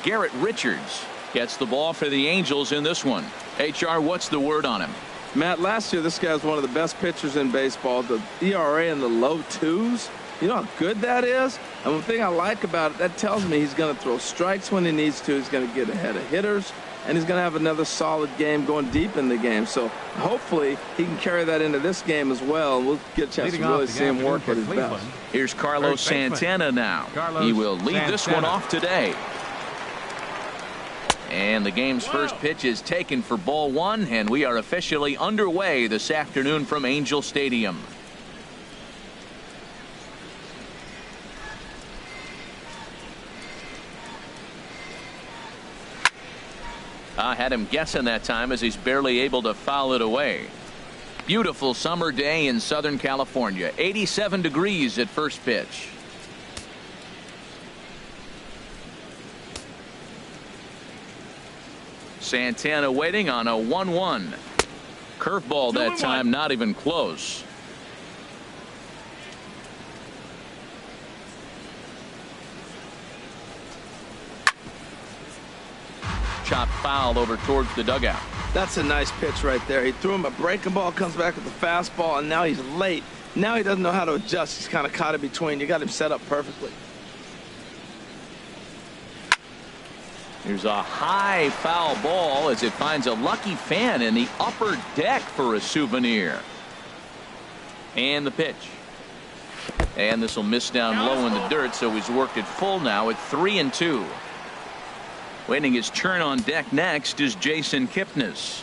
Garrett Richards gets the ball for the Angels in this one. HR, what's the word on him? Matt, last year this guy was one of the best pitchers in baseball. The ERA in the low 2s. You know how good that is? And one thing I like about it, that tells me he's going to throw strikes when he needs to. He's going to get ahead of hitters. And he's going to have another solid game going deep in the game. So hopefully he can carry that into this game as well. We'll get a chance to really see him work at his best. Here's Carlos Santana now. He will lead this one off today. And the game's first pitch is taken for ball 1, and we are officially underway this afternoon from Angel Stadium. I had him guessing that time as he's barely able to foul it away. Beautiful summer day in Southern California. 87 degrees at first pitch. Santana waiting on a 1-1. Curveball that time, not even close. Chop foul over towards the dugout. That's a nice pitch right there. He threw him a breaking ball, comes back with a fastball, and now he's late. Now he doesn't know how to adjust. He's kind of caught in between. You got him set up perfectly. Here's a high foul ball as it finds a lucky fan in the upper deck for a souvenir. And the pitch. And this will miss down low in the dirt, so he's worked it full now at 3-2. Waiting his turn on deck next is Jason Kipnis.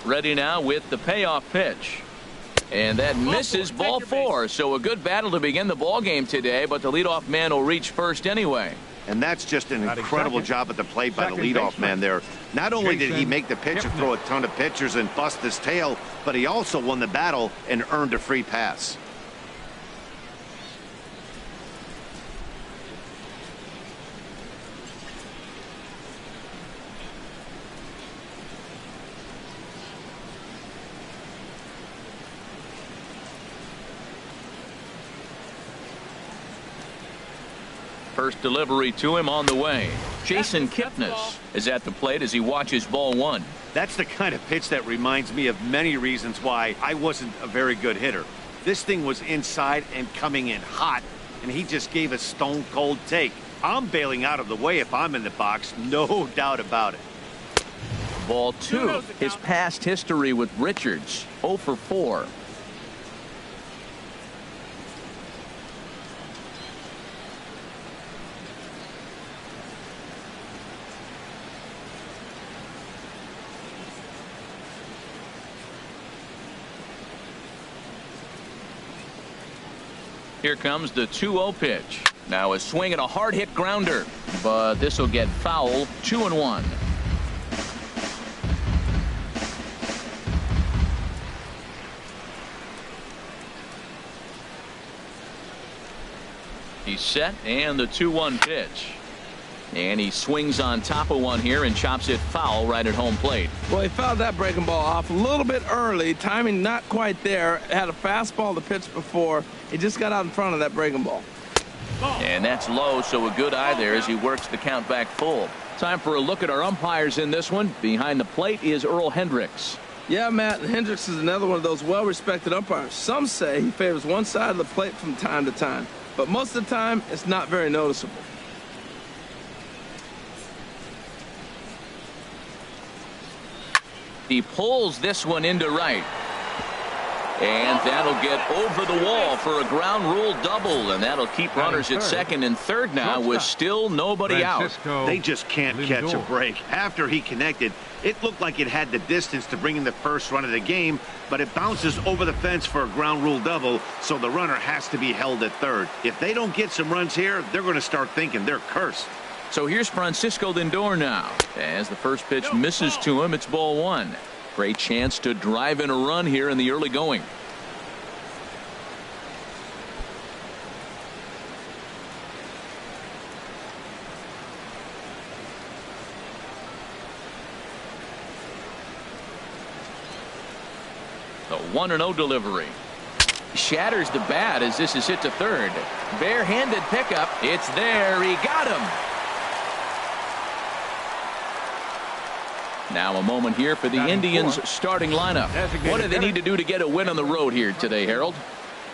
Ready now with the payoff pitch. And that misses ball 4. So a good battle to begin the ball game today, but the leadoff man will reach first anyway. And that's just an incredible job at the plate by the leadoff man there. Not only did he make the pitch and throw a ton of pitchers and bust his tail, but he also won the battle and earned a free pass. First delivery to him on the way. Jason Kipnis is at the plate as he watches ball 1. That's the kind of pitch that reminds me of many reasons why I wasn't a very good hitter. This thing was inside and coming in hot, and he just gave a stone cold take. I'm bailing out of the way if I'm in the box, no doubt about it. Ball 2. His past history with Richards, 0 for 4. Here comes the 2-0 pitch. Now a swing and a hard hit grounder, but this will get foul. 2-1. He's set, and the 2-1 pitch. And he swings on top of one here and chops it foul right at home plate. Well, he fouled that breaking ball off a little bit early. Timing not quite there. Had a fastball to pitch before. He just got out in front of that breaking ball. And that's low, so a good eye there as he works the count back full. Time for a look at our umpires in this one. Behind the plate is Earl Hendricks. Yeah, Matt, Hendricks is another one of those well-respected umpires. Some say he favors one side of the plate from time to time, but most of the time it's not very noticeable. He pulls this one into right. And that'll get over the wall for a ground rule double, and that'll keep runners at second and third now with still nobody out. They just can't catch a break. After he connected, it looked like it had the distance to bring in the first run of the game, but it bounces over the fence for a ground rule double, so the runner has to be held at third. If they don't get some runs here, they're going to start thinking they're cursed. So here's Francisco Lindor now. As the first pitch misses to him, it's ball 1. Great chance to drive in a run here in the early going. The 1-0 delivery. Shatters the bat as this is hit to third. Barehanded pickup. It's there. He got him. Now a moment here for the Indians starting lineup. What do they need to do to get a win on the road here today, Harold?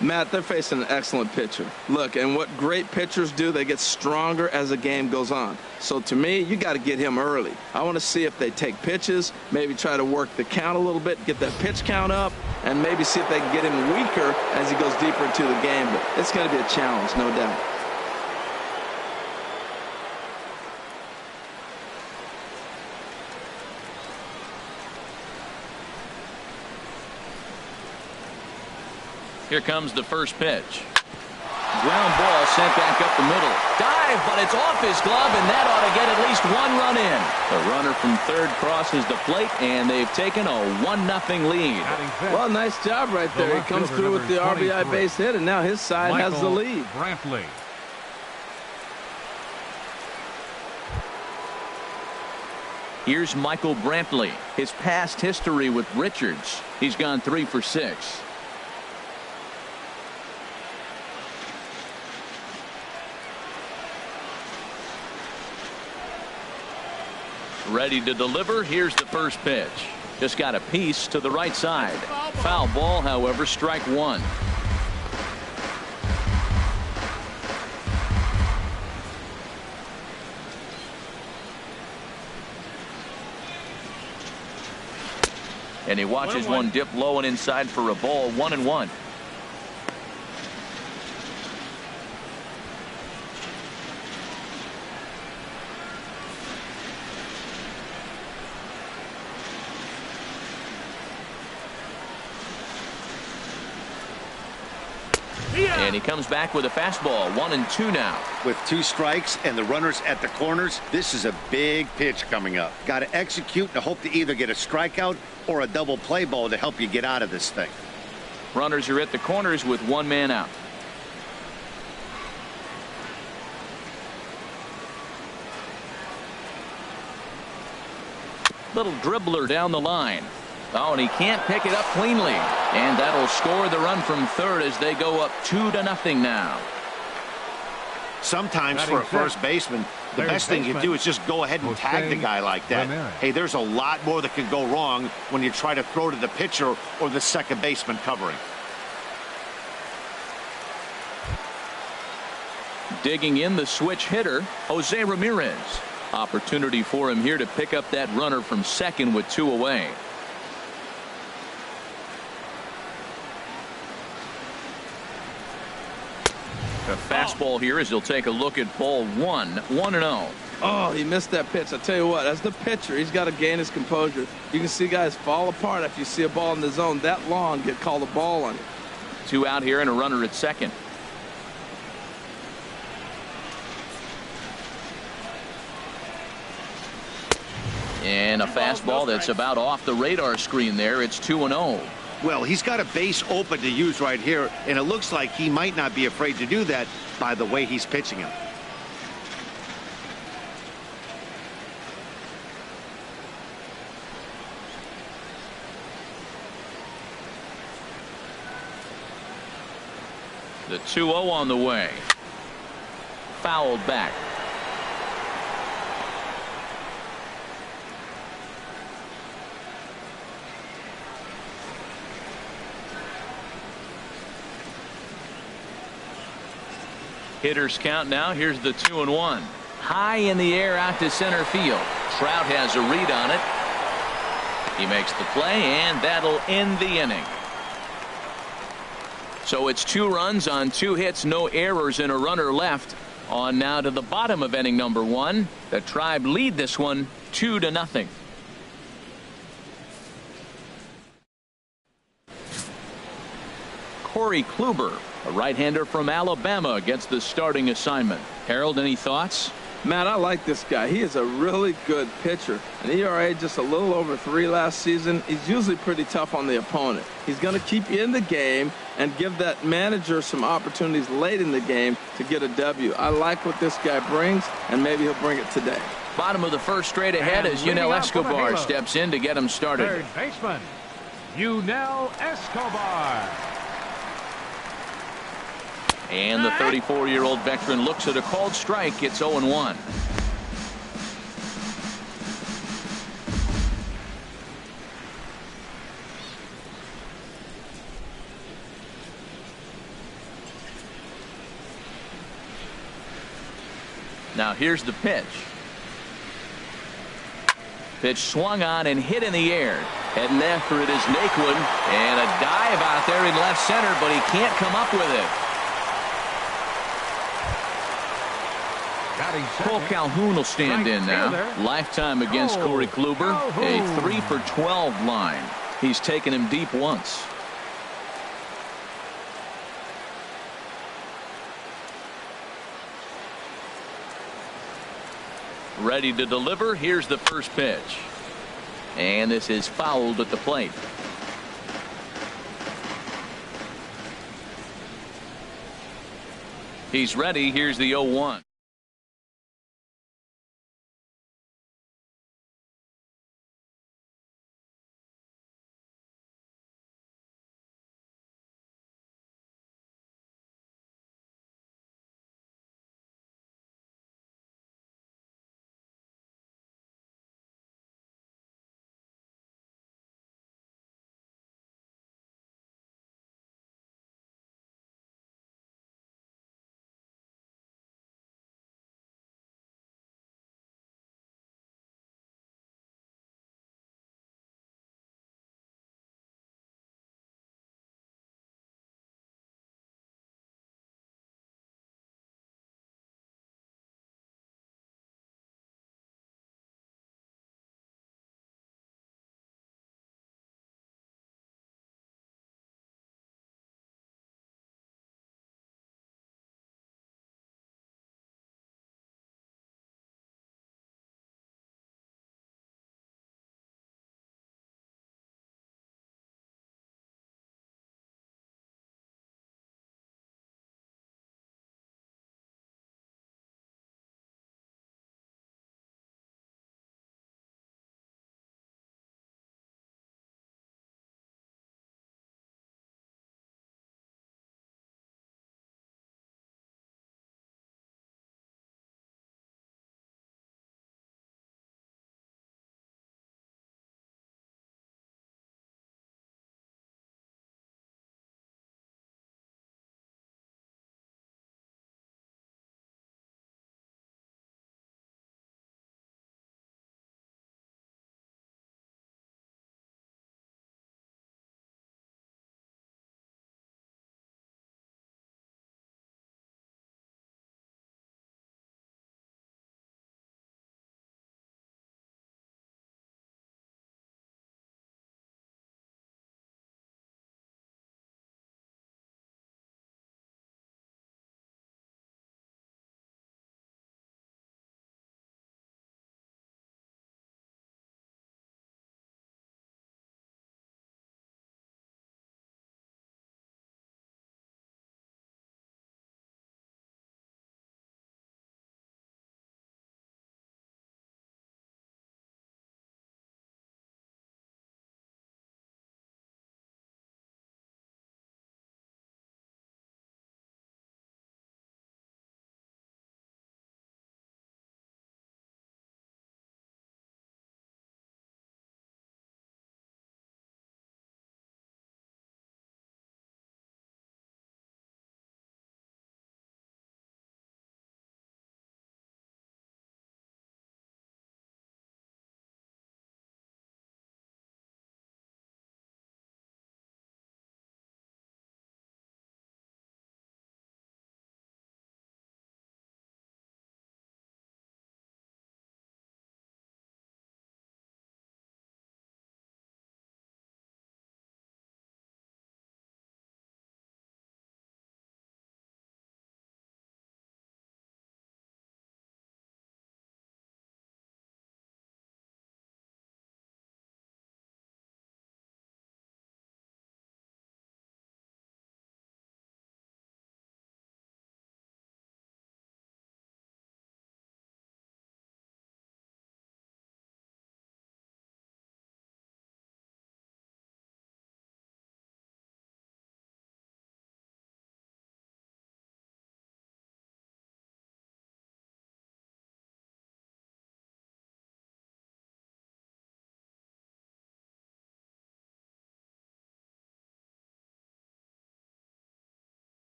Matt, they're facing an excellent pitcher. Look, and what great pitchers do, they get stronger as the game goes on. So to me, you got to get him early. I want to see if they take pitches, maybe try to work the count a little bit, get that pitch count up, and maybe see if they can get him weaker as he goes deeper into the game. But it's going to be a challenge, no doubt. Here comes the first pitch. Ground ball sent back up the middle. Dive, but it's off his glove, and that ought to get at least 1 run in. The runner from third crosses the plate, and they've taken a 1-0 lead. Well, nice job right there. He comes through with the RBI base hit, and now his side has the lead. Brantley. Here's Michael Brantley. His past history with Richards. He's gone 3 for 6. Ready to deliver. Here's the first pitch. Just got a piece to the right side. Foul ball, however, strike 1. And he watches one dip low and inside for a ball. 1-1. And he comes back with a fastball. 1-2 now. With 2 strikes and the runners at the corners, this is a big pitch coming up. Got to execute and hope to either get a strikeout or a double play ball to help you get out of this thing. Runners are at the corners with 1 man out. Little dribbler down the line. Oh, and he can't pick it up cleanly. And that'll score the run from third as they go up 2-0 now. Sometimes for a first baseman, the best thing you do is just go ahead and tag the guy like that. Hey, there's a lot more that could go wrong when you try to throw to the pitcher or the second baseman covering. Digging in the switch hitter, Jose Ramirez. Opportunity for him here to pick up that runner from second with 2 away. A fastball here as he'll take a look at ball 1. 1-0. Oh, he missed that pitch. I tell you what, as the pitcher, he's got to gain his composure. You can see guys fall apart after you see a ball in the zone that long get called a ball on it. 2 out here and a runner at second. And a fastball that's about off the radar screen there. It's 2-0. Well, he's got a base open to use right here, and it looks like he might not be afraid to do that by the way he's pitching him. The 2-0 on the way. Fouled back. Hitters count now. Here's the 2-1. High in the air out to center field. Trout has a read on it. He makes the play, and that'll end the inning. So it's 2 runs on 2 hits, no errors, and a runner left. On now to the bottom of inning number 1. The Tribe lead this one 2-0. Corey Kluber, a right-hander from Alabama, gets the starting assignment. Harold, any thoughts? Matt, I like this guy. He is a really good pitcher. An ERA just a little over 3 last season. He's usually pretty tough on the opponent. He's going to keep you in the game and give that manager some opportunities late in the game to get a W. I like what this guy brings, and maybe he'll bring it today. Bottom of the first straight ahead as Yunel Escobar steps in to get him started. Third baseman, Yunel Escobar. And the 34-year-old veteran looks at a called strike. It's 0-1. Now here's the pitch. Pitch swung on and hit in the air. Heading after it is Naquin. And a dive out there in left center, but he can't come up with it. Cole Calhoun will stand in now. Lifetime against Corey Kluber. A 3 for 12 line. He's taken him deep once. Ready to deliver. Here's the first pitch. And this is fouled at the plate. He's ready. Here's the 0-1.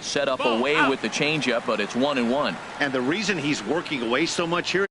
set up away with the changeup, but it's 1-1. And the reason he's working away so much here